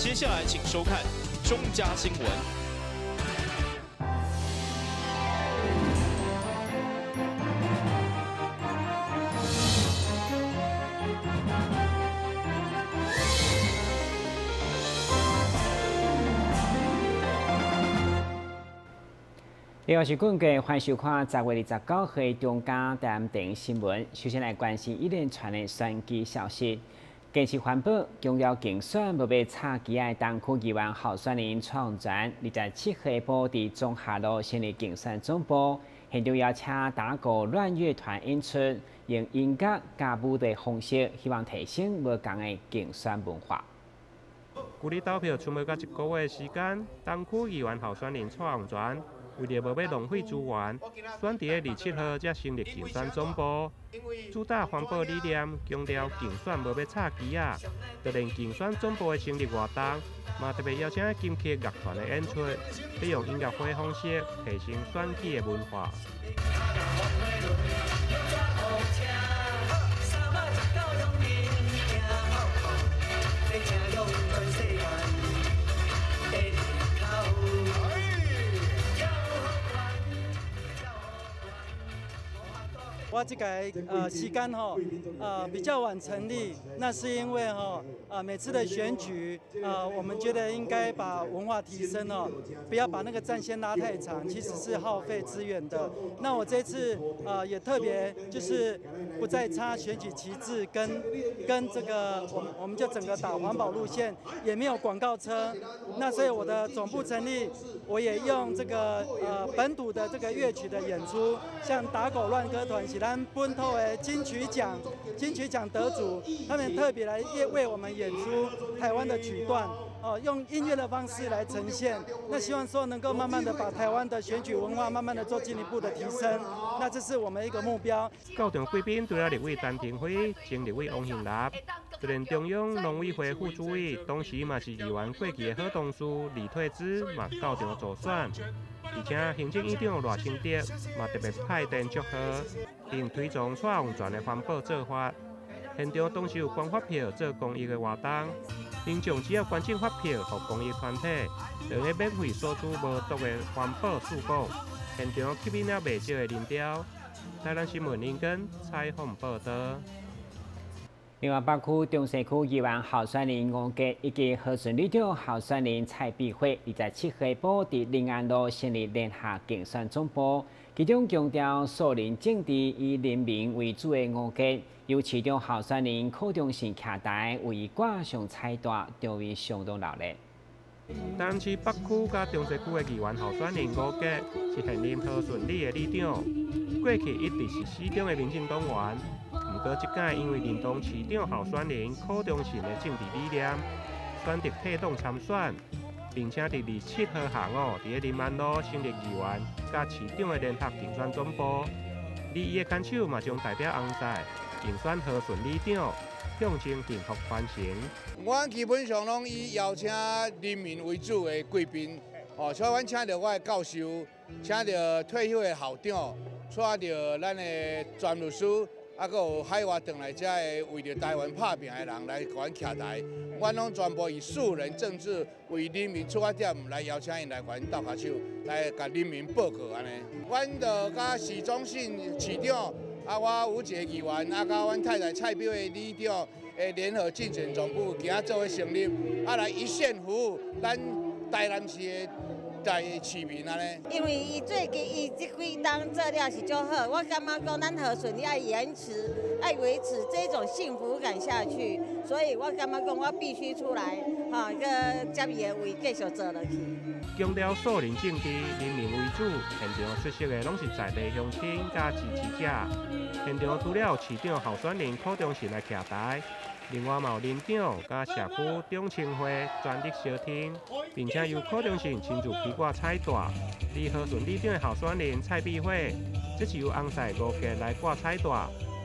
接下来请收看中嘉新闻。你好，是棍哥，欢迎收看10月29号中嘉台湾电影新闻。首先来关心一连串的选举消息。近期环保强调竞选要被插旗的东区议员候选人创专27号布伫中下路成立竞选总部，现场邀请打鼓乱乐团演出，用音乐加舞的方式，希望提升无同的竞选文化。距离投票剩无到1个月的时间，东区议员候选人蔡宏全为了无要浪费资源，选伫个27号才成立竞选总部。主打环保理念，强调竞选无要插旗啊！就连竞选总部的成立活动，嘛特别邀请金曲乐团的演出，利用音乐会方式提升选举的文化。我这个时间比较晚成立，那是因为每次的选举我们觉得应该把文化提升不要把那个战线拉太长，其实是耗费资源的。那我这次也特别就是不再插选举旗帜，跟这个我们就整个打环保路线，也没有广告车。那所以我的总部成立，我也用这个本土的这个乐曲的演出，像打狗乱歌团是咱本土的金曲奖得主，他们特别来为我们演出台湾的曲段，用音乐的方式来呈现。那希望说能够慢慢的把台湾的选举文化慢慢的做进一步的提升，那这是我们一个目标。到场贵宾除了立委陈廷辉、前立委王幸立，就连中央农委会副主委，当时嘛是议员过去的好同事李退之嘛到场助选。而且行政院长赖清德嘛特别派电祝贺，并推崇蔡宏全的环保做法。现场当时有捐发票做公益的活动，民众只要捐赠发票给公益团体，就可免费索取无毒的环保素果。现场吸引了不少的人潮。台南新闻林根采访报道。另外，北区中西区议员候选人吴杰以及和顺里长候选人蔡碧慧27号布伫临安路成立联合竞选总部，其中强调素人政治以人民为主的吴杰，由市长候选人柯忠信徛台为挂上彩带，场面相当热烈。台南市北区甲中西区的议员候选人吴杰是现任和顺里的里长，过去一直是市中的民进党员。不过，这届因为认同市长候选人柯忠信的政治理念，选择退党参选，并且伫27号下午伫临安路成立议员甲市长的联合竞选总部。李伊的牵手嘛将代表红赛竞选和顺里长，向前幸福翻行。我基本上拢以邀请人民为主的贵宾，所以阮请到我的教授，请到退休的校长，请到咱的专律师。还有海外回来遮的为着台湾拍拼的人来给阮徛台，阮拢全部以素人政治为人民出发点来邀请因来给阮斗下手，来甲人民报告安尼。阮就甲市中信市长，我有一个议员，甲阮太太蔡碧慧里长的联合竞选总部，今仔做伙成立，来一线服务咱台南市的。在市民安尼，因为伊最近伊这几档做了是足好，我感觉讲咱和顺要维持这种幸福感下去，所以我感觉讲我必须出来，个接伊的位继续做落去。强调素人政治，人民为主，现场出席的拢是在地乡亲加支持者。现场除了市长候选人柯忠信来徛台。另外，有林长甲社区中青会全力相挺，并且由柯忠信亲自披挂彩带。而和顺里长的候选人蔡碧慧，这是由红赛吴杰来挂彩带，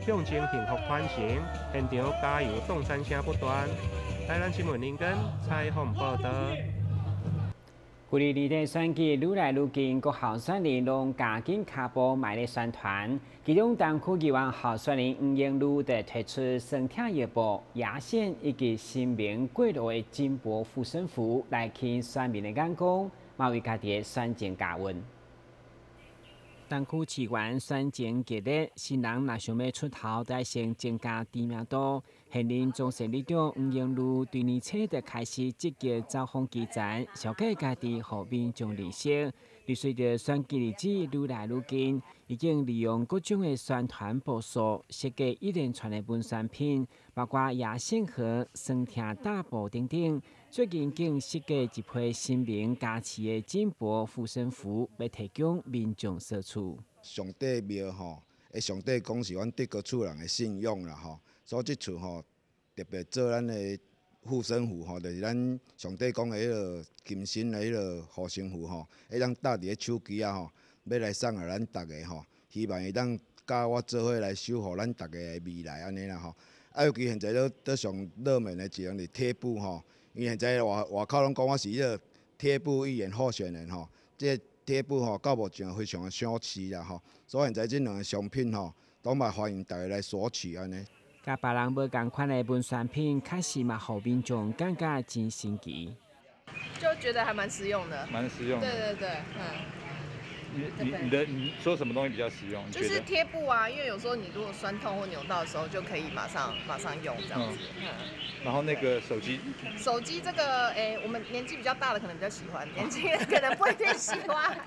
向前幸福翻行。现场加油动山声不断。台南新闻林根采访报道。距离二地选举愈来愈近，各候选人拢加紧脚步卖力宣传。其中，东区议员候选人黄英如就推出生态月报、牙线以及新名过路的金箔护身符来吸引选民的眼光，嘛为家己的选情加温。东区市员选情激烈，新人若想要出头，得先增加知名度。现任中选里长黄英如对年初就开始积极走访基层，小解家己和民众利息。而随着选举日子愈来愈近，已经利用各种的宣传步数，设计一连串的文宣品，包括牙线盒、酸甜大补等等。最近竟设计一批新名加持的金箔护身符，要提供民众所处。上帝庙吼，上帝讲是阮德国厝人的信仰啦吼，所以即次吼特别做咱的护身符吼，就是咱上帝讲的迄个金身的迄个护身符吼，会当戴伫咧手机啊吼，要来送予咱大家吼，希望会当甲我做伙来守护咱大家的未来安尼啦吼。啊，尤其现在都上热门的一样是贴布吼。因为现在外口拢讲我是迄个贴布议员候选人吼，这贴布吼到目前非常的小气啦吼，所以现在这两个商品吼，都嘛欢迎大家来索取安尼。甲别人无同款的文宣品，确实嘛，互民众感觉真新奇。就觉得还蛮实用的。蛮实用的。对对对，你说什么东西比较实用？就是贴布啊，因为有时候你如果酸痛或扭到的时候，就可以马上用这样子。然后那个手机这个，我们年纪比较大的可能比较喜欢，年轻人可能不一定喜欢。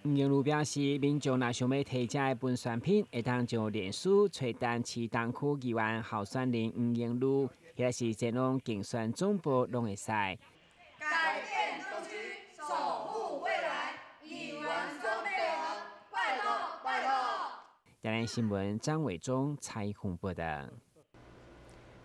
黄英如表示，民众若想要提这的文宣品，会当就脸书找单市东区议员候选人黄英如，或是前往竞选总部拢会使。改变东区，守护未来，以文双配合，拜托拜托。台南新闻张伟忠采访报道。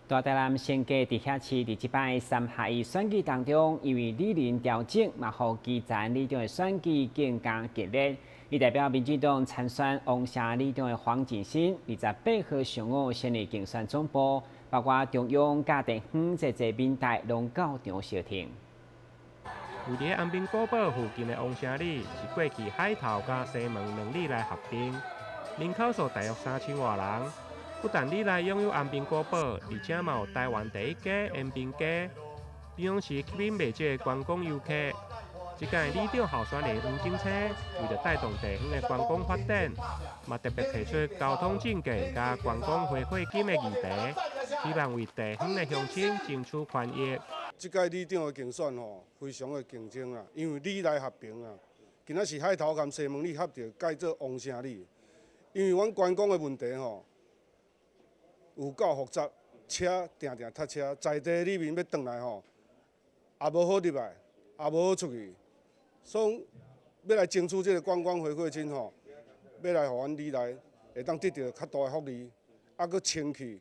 大台南县街地下市第一摆3合1选举当中，因为理念调整，嘛，互基层里长的选举更加激烈。伊代表民进党参选王社里长的黄锦新，28号上午先嚟竞选总部，包括中央、嘉地方这民代拢到场相挺。位伫安平古堡附近的王社里，是过去海头甲西门2里来合并，人口数大约3000多人。不但里内拥有安平古堡，而且嘛有台湾第一家安平街，平常时吸引未少的观光游客。这届里长候选人黄景青为了带动地方的观光发展，嘛特别提出交通证件加观光回馈金的议题，希望为地方的乡亲争取权益。这届里长的竞选吼，非常的竞争啊，因为里内合并啊，今仔是海头甲西门里合着改做王城里，因为阮观光的问题吼。有够复杂，车定塞车，在地里面要转来吼，也无好入来，也无好出去，所以要来争取这个观光回馈金吼，要来互阮里内会当得到较大的福利，啊，佮清气、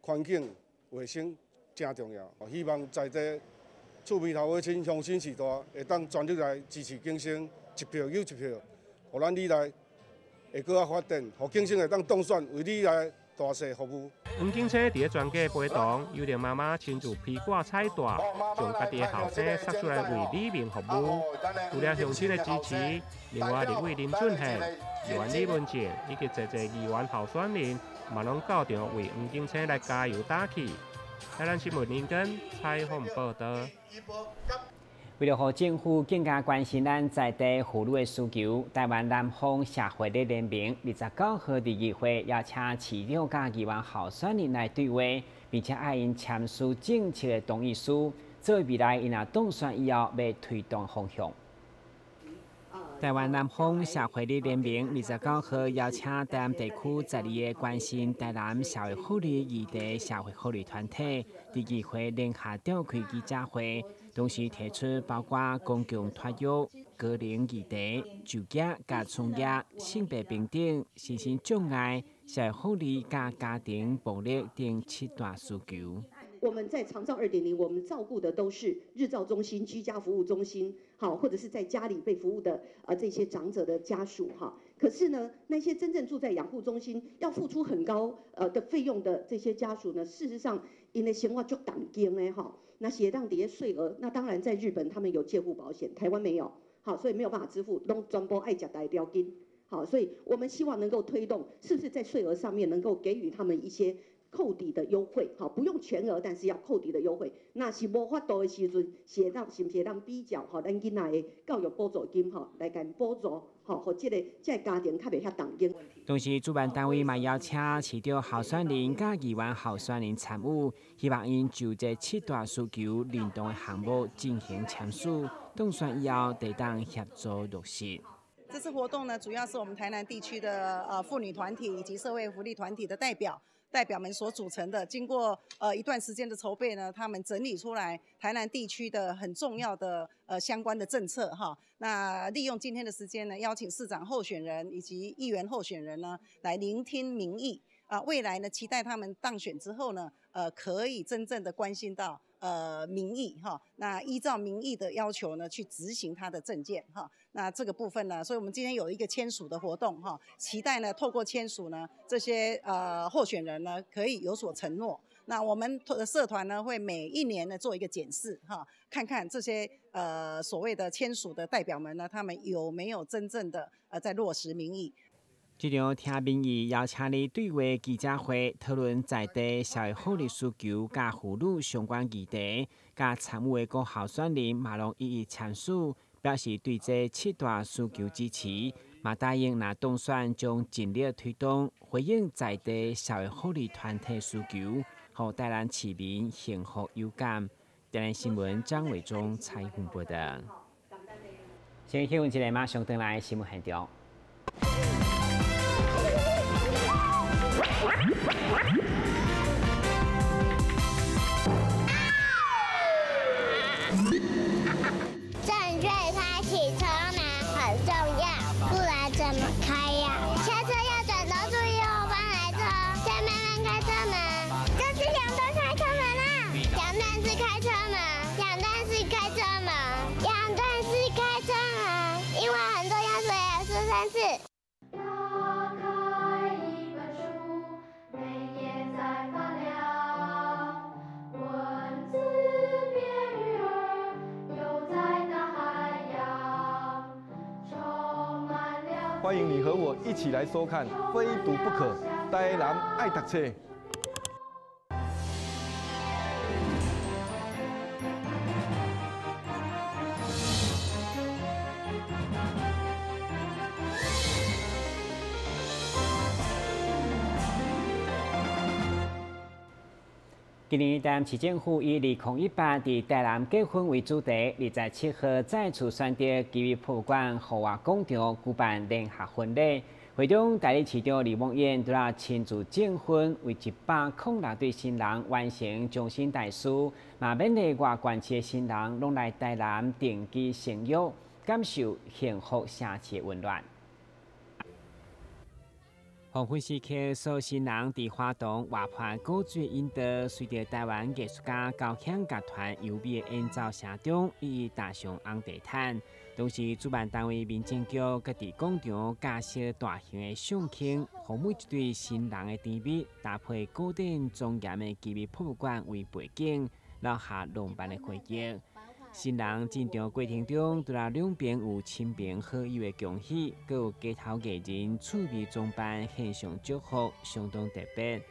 环境、卫生真重要。希望在地厝边头的亲乡亲时代会当全力来支持竞争，一票又一票，互咱里内会搁较发展，互竞争会当当选为里内。大势服务。黄景青伫咧专家陪同，由着妈妈亲自披挂彩带，将家己的后生杀出来为里民服务。除了乡亲的支持，另外立委林俊宪、议员李文静以及侪议员候选人，嘛拢到场为黄景青来加油打气。台南新闻林根采访报道。为了让政府更加关心咱在地妇女的需求，台湾南方社会的联名29号的议会邀请市长甲议员候选人来对话，并且爱因签署政策的同意书，作为未来因若当选以后要推动方向。台湾南方社会的联名29号邀请台南地区12个关心台南社会福利议题社会福利团体，伫议会联合召开记者会。同时提出包括公共托育、高龄议题、就业甲创业、性别平等、身心障碍、社会福利甲家庭暴力等7大诉求。我们在长照2.0，我们照顾的都是日照中心、居家服务中心，好，或者是在家里被服务的这些长者的家属哈。可是呢，那些真正住在养护中心要付出很高的费用的这些家属呢，事实上因为生活就担惊的哈，那血当底下税额，那当然在日本他们有介护保险，台湾没有，好，所以没有办法支付，拢全部爱吃大条金，好，所以我们希望能够推动，是不是在税额上面能够给予他们一些扣抵的优惠，好，不用全额，但是要扣抵的优惠。那是无法度的时阵，是不是当比较吼，咱囡仔的教育补助金吼来甲补助，吼，互这个家庭较袂遐重经。同时，主办单位嘛邀请市长候选人甲议员候选人参与，希望因就这7大需求联动的项目进行签署，当选以后得当协助落实。这次活动呢，主要是我们台南地区的妇女团体以及社会福利团体的代表们所组成的。经过一段时间的筹备呢，他们整理出来台南地区的很重要的相关的政策哈。那利用今天的时间呢，邀请市长候选人以及议员候选人呢来聆听民意啊。未来呢，期待他们当选之后呢，可以真正的关心到民意哈。那依照民意的要求呢，去执行他的政见哈。那这个部分呢，所以我们今天有一个签署的活动哈，期待呢透过签署呢，这些候选人呢可以有所承诺。那我们的社团呢会每1年呢做一个检视哈，看看这些所谓的签署的代表们呢，他们有没有真正的在落实民意。这场听民意邀请你对话记者会，讨论在地社会福利需求甲妇女相关议题，甲参与的各候选人嘛拢一一签署，表示对这7大需求支持，嘛答应若当选将尽力推动，回应在地社会福利团体需求，互台南市民幸福有感。台南新闻张伟忠采访报道。先休息一下，马上回来新闻现场。正确开启车门很重要，不然怎么开呀？下车要转头注意后方来车，前面人开车门，这是两段开车门啊！两段式开车门，两段式开车门，两段式开车门，因为很多要说3次。欢迎你和我一起来收看《非读不可》，台南爱读册。今年台南市政府以2018在台南结婚为主题，27号再次选择基于博物馆豪华广场举办联合婚礼。会中代理市长李梦燕除了亲自证婚，为106对新人完成终身代书，嘛勉励外县市的新人拢来台南定居生育，感受幸福社区的温暖。黄昏时刻，所有新人伫花东活泼古锥引导，随着台湾艺术家高强乐团优美的演奏声中，一一踏上红地毯。同时，主办单位民政局搁伫广场架设大型的相框，互每一对新人的甜蜜搭配古典庄严的基密博物馆为背景，留下浪漫的回忆。新人进场过程中，除了两边有亲朋好友的恭喜，阁有街头艺人趣味装扮献上祝福，相当特别。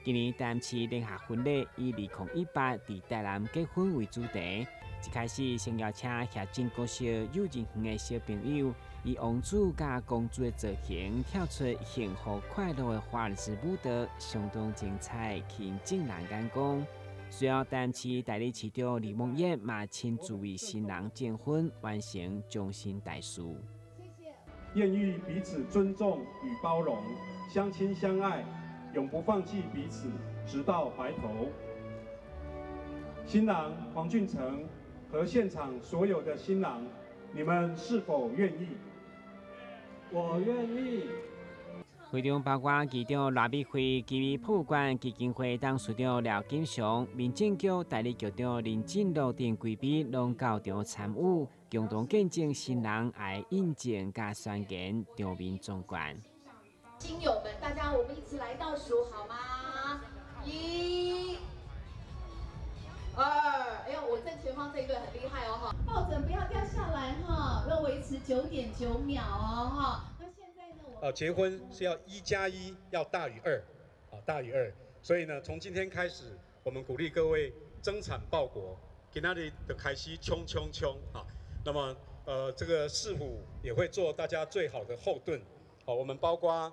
今年台南市联合婚礼以2018伫台南结婚为主题，一开始先邀请协进国小幼稚园的小朋友，以王子甲公主的造型跳出幸福快乐的华丽式舞蹈，相当精彩，吸引众人眼光。随后，台南市代理市长李梦燕嘛亲自为新人证婚，完成终身代书。愿意彼此尊重与包容，相亲相爱，永不放弃彼此，直到白头。新郎黄俊成和现场所有的新郎，你们是否愿意？我愿意。会中包括议长赖美惠、基于博物馆基金会董事长廖金祥、民政局代理局长林进禄等贵宾拢到场参与，共同见证新人爱印证加宣言，场面壮观。亲友们，大家我们一起来倒数好吗？1、2，哎呦，我正前方这一队很厉害哦哈，抱枕不要掉下来哈，要维持9.9秒哦哈。那现在呢，结婚是要1+1要大于2，大于2，所以呢，从今天开始，我们鼓励各位增产报国，今天的开始冲啊！那么这个市府也会做大家最好的后盾，我们包括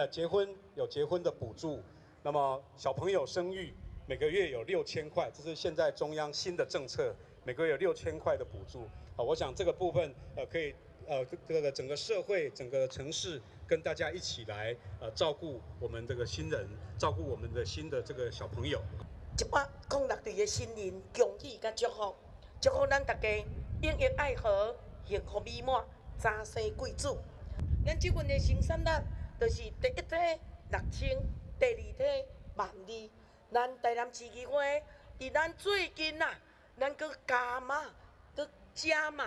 结婚有结婚的补助，那么小朋友生育每个月有6000块，这是现在中央新的政策，每个月有6000块的补助。我想这个部分可以这个整个社会整个城市跟大家一起来照顾我们这个新人，照顾我们的新的这个小朋友。一百公6队的新人恭喜甲祝福，祝福咱大家永浴爱河，幸福美满，早生贵子。咱这份的生产力，就是第一梯6000，第二梯12000。咱台南市议会伫咱最近啊，咱搁加码，搁加码，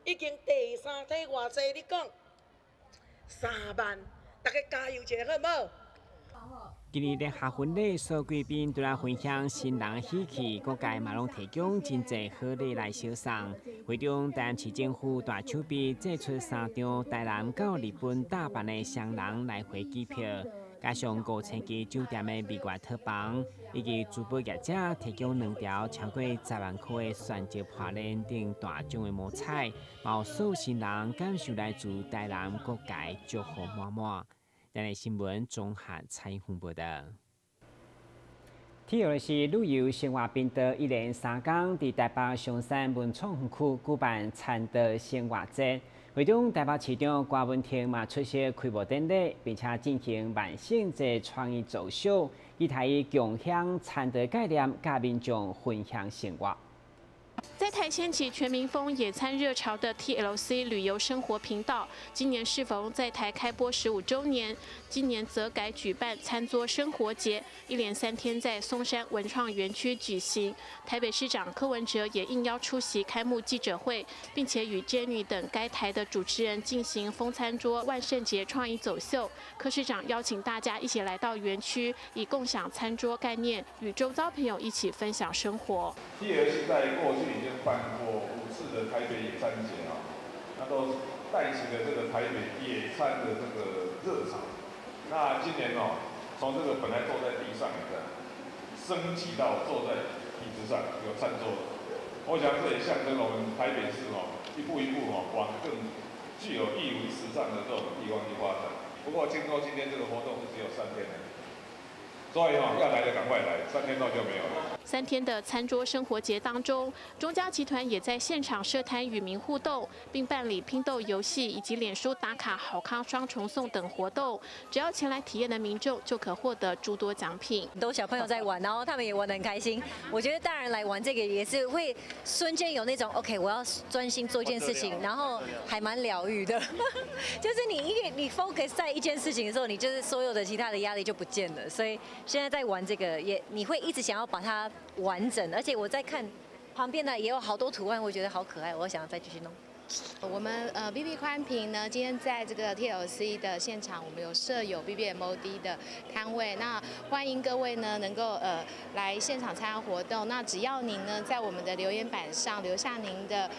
已经第3梯偌济？你讲3万，大家加油一下好唔好？今日的下婚礼，所有贵宾都来分享新人喜气，各界嘛拢提供真侪好礼来欣赏。会中台南市政府大手笔寄出3张台南到日本大阪的双人来回机票，加上5000间酒店的美外套房，以及珠宝业者提供2条超过10万块的选择破链等大众的摸彩，有所有新人感受来自台南各界祝福满满。咱的新闻综合采访报道。体育是旅游生活频道1连3天伫台北松山文创园区举办餐德生活节，会中台北市长郭文婷嘛出席开幕典礼，并且进行万圣节创意造秀，以台共享餐德概念，甲民众分享生活。在台掀起全民风野餐热潮的 TLC 旅游生活频道，今年适逢在台开播15周年，今年则改举办餐桌生活节，1连3天在松山文创园区举行。台北市长柯文哲也应邀出席开幕记者会，并且与 Jenny 等该台的主持人进行风餐桌万圣节创意走秀。柯市长邀请大家一起来到园区，以共享餐桌概念，与周遭朋友一起分享生活。TLC 在过去已经办过5次的台北野餐节啊，那都带起了这个台北野餐的这个热潮。那今年从这个本来坐在地上的，升级到坐在椅子上有餐桌。我想这也象征我们台北市一步一步往更具有艺文时尚的这种地方去发展。不过听说今天这个活动是只有3天的。所以要来的赶快来，3天后就没有了。3天的餐桌生活节当中，中嘉集团也在现场设摊与民互动，并办理拼豆游戏以及脸书打卡好康双重送等活动。只要前来体验的民众就可获得诸多奖品。很多小朋友在玩，然后他们也玩得很开心。我觉得大人来玩这个也是会瞬间有那种 OK， 我要专心做一件事情，然后还蛮疗愈的。就是你 focus 在一件事情的时候，你就是所有的其他的压力就不见了。所以现在在玩这个你会一直想要把它完整，而且我在看旁边的也有好多图案，我觉得好可爱，我想要再继续弄。我们BB 宽屏呢，今天在这个 TLC 的现场，我们有设有 BBMOD 的摊位，那欢迎各位呢能够来现场参加活动。那只要您呢在我们的留言板上留下您的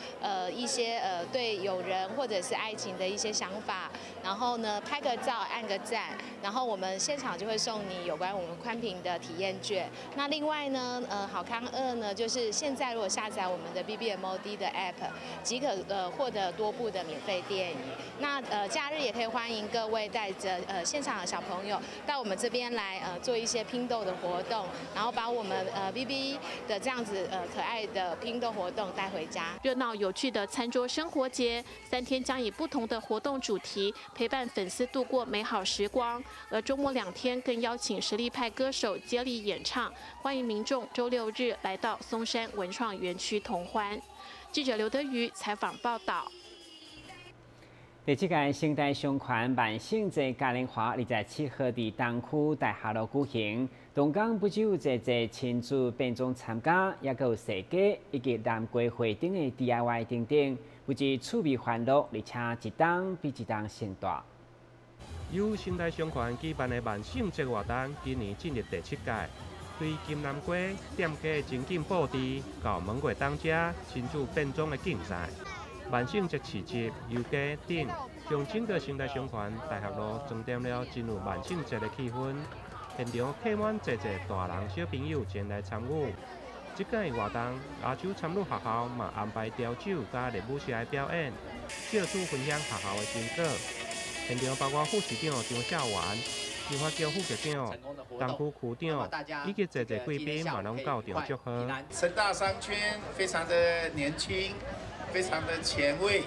一些对友人或者是爱情的一些想法，然后呢拍个照按个赞，然后我们现场就会送你有关我们宽屏的体验券。那另外呢好康2呢，就是现在如果下载我们的 BBMOD 的 App， 即可获得多部的免费电影。那假日也可以欢迎各位带着现场的小朋友到我们这边来做一些拼豆的活动，然后把我们BB 的这样子可爱的拼豆活动带回家。热闹有趣的餐桌生活节，3天将以不同的活动主题陪伴粉丝度过美好时光。而周末2天更邀请实力派歌手接力演唱，欢迎民众周6日来到松山文创园区同欢。记者刘德瑜采访报道。第7届圣诞上款万圣节嘉年华27号伫东区大厦路举行，东港不只有侪亲子变装参加，也有设计以及南瓜花灯的 DIY 等等，不止趣味欢乐，而且一档比一档盛大。由圣诞上款举办的万圣节活动，今年进入第7届。对金南瓜店家情景布置到门月当家亲子变装的竞赛。万圣节市集、游街等，将整个圣诞上款大学路装点了进入万圣节的气氛。现场客满侪大人小朋友前来参与。这届活动，亚洲参与学校嘛安排调酒加热舞社来表演，借此分享学校的成果。现场包括副市长张孝元、金华局副局长、东区区长以及侪贵宾嘛拢到场祝贺。成大商圈非常的年轻。非常的前卫，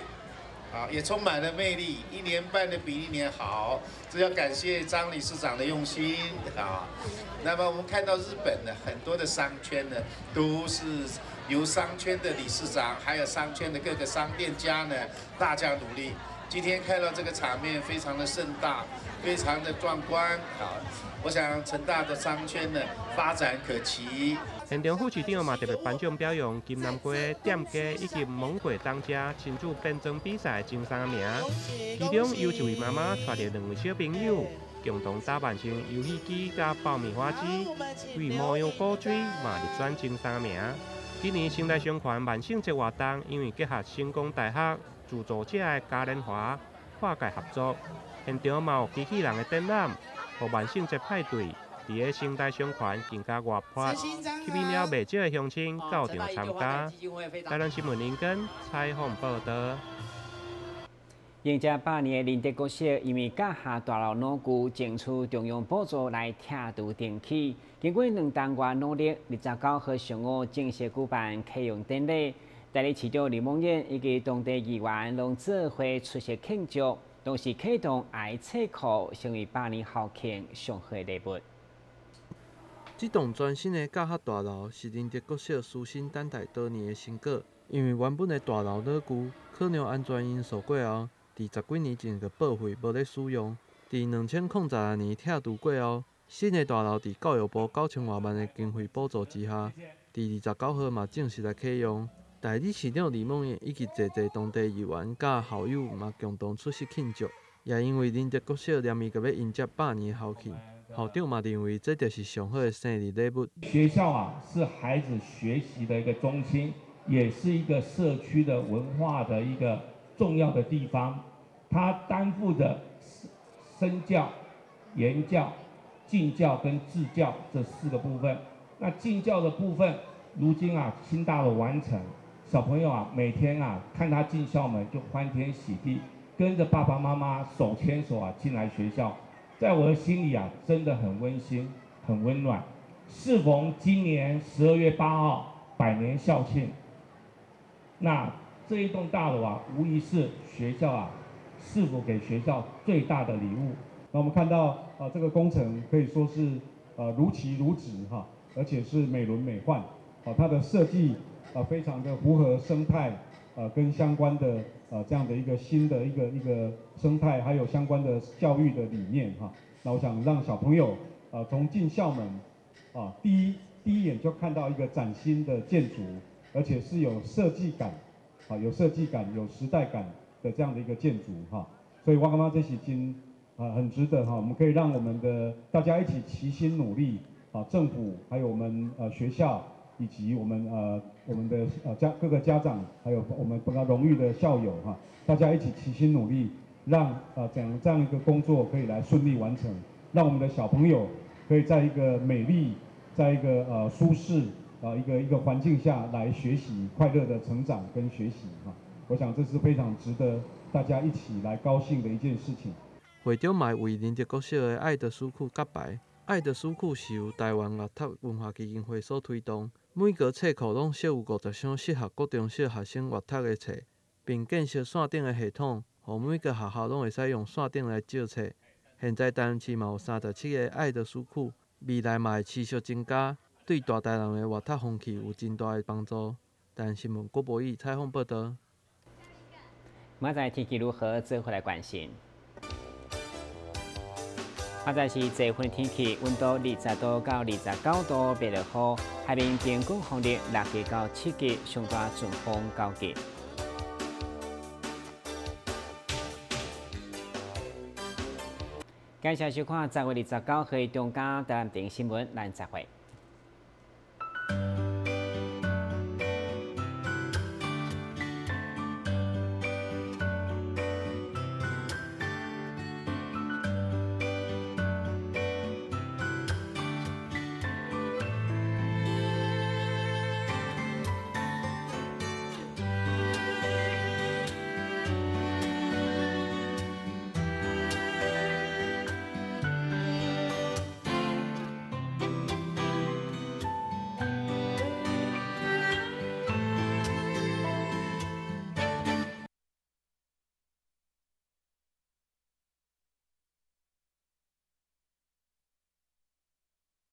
啊，也充满了魅力。1年办的比1年好，这要感谢张理事长的用心啊。那么我们看到日本的很多的商圈呢，都是由商圈的理事长，还有商圈的各个商店家呢，大家努力。今天看到这个场面非常的盛大，非常的壮观啊。我想成大的商圈呢，发展可期。现场副市长嘛特别颁奖表扬金南瓜店家以及蒙过当家亲子变装比赛前3名，其中有1位妈妈带着2位小朋友，共同打扮成游戏机加爆米花机，为模样果水嘛入选前3名。今年圣诞上款万圣节活动，因为结合成功大学自助者的嘉年华跨界合作，现场嘛有机器人的展览，和万圣节派对。伫个圣诞上款更加活泼，吸引了不少的乡亲到场参加。台南新闻林根采访报道。迎接8年的林德国小，因为甲下大楼老旧，争取中央补助来拆除电器。经过2档月努力，29号上午正式举办启用典礼。代理市长李梦燕以及当地议员拢做伙出席庆祝，同时启动爱册库，成为8年校庆上好礼物。这栋全新的教学大楼是林德国小舒心等待多年的成果，因为原本的大楼老旧，考量安全因素过后，伫10几年前就报废无咧使用。伫2002年拆除过后，新的大楼伫教育部9000多万的经费补助之下，伫29号嘛正式来启用。代理市长李梦燕以及侪当地议员甲校友嘛共同出席庆祝，也因为林德国小连伊个要迎接8年的校庆。校长嘛认为这就是上好的生日礼物。学校啊是孩子学习的一个中心，也是一个社区的文化的一个重要的地方。它担负着身教、言教、敬教跟治教这4个部分。那敬教的部分，如今啊清大的完成，小朋友啊每天啊看他进校门就欢天喜地，跟着爸爸妈妈手牵手啊进来学校。在我的心里啊，真的很温馨，很温暖。适逢今年12月8号100年校庆，那这一栋大楼啊，无疑是学校啊是否给学校最大的礼物。那我们看到这个工程可以说是如期如质哈，而且是美轮美奂。它的设计非常的符合生态跟相关的这样的一个新的一个生态，还有相关的教育的理念哈。那我想让小朋友从进校门第一眼就看到一个崭新的建筑，而且是有设计感有设计感、有时代感的这样的一个建筑哈。所以我感觉这是很值得哈，我们可以让我们的大家一起齐心努力政府还有我们学校。以及我们的各个家长，还有我们比较荣誉的校友哈，大家一起齐心努力，让这样一个工作可以来顺利完成，让我们的小朋友可以在一个美丽、在一个舒适一个环境下来学习，快乐的成长跟学习哈。我想这是非常值得大家一起来高兴的一件事情。会长嘛为林德国小的爱的书库揭牌，爱的书库是由台湾乐读文化基金会所推动。每个册库拢设有50箱适合各中小学生阅读的册，并建设线顶的系统，让每个学校拢会使用线顶来借册。现在台南市嘛有37个爱的书库，未来嘛会持续增加，对大台南的阅读风气有真大的帮助。台南新闻郭博义采访报道。明仔天气如何？做回来关心。明仔是这份天气，温度20度到29度，白落雨，海面平均风力6级到7级，上大阵风9级。感谢收看10月29日中嘉台湾电视新闻，咱再会。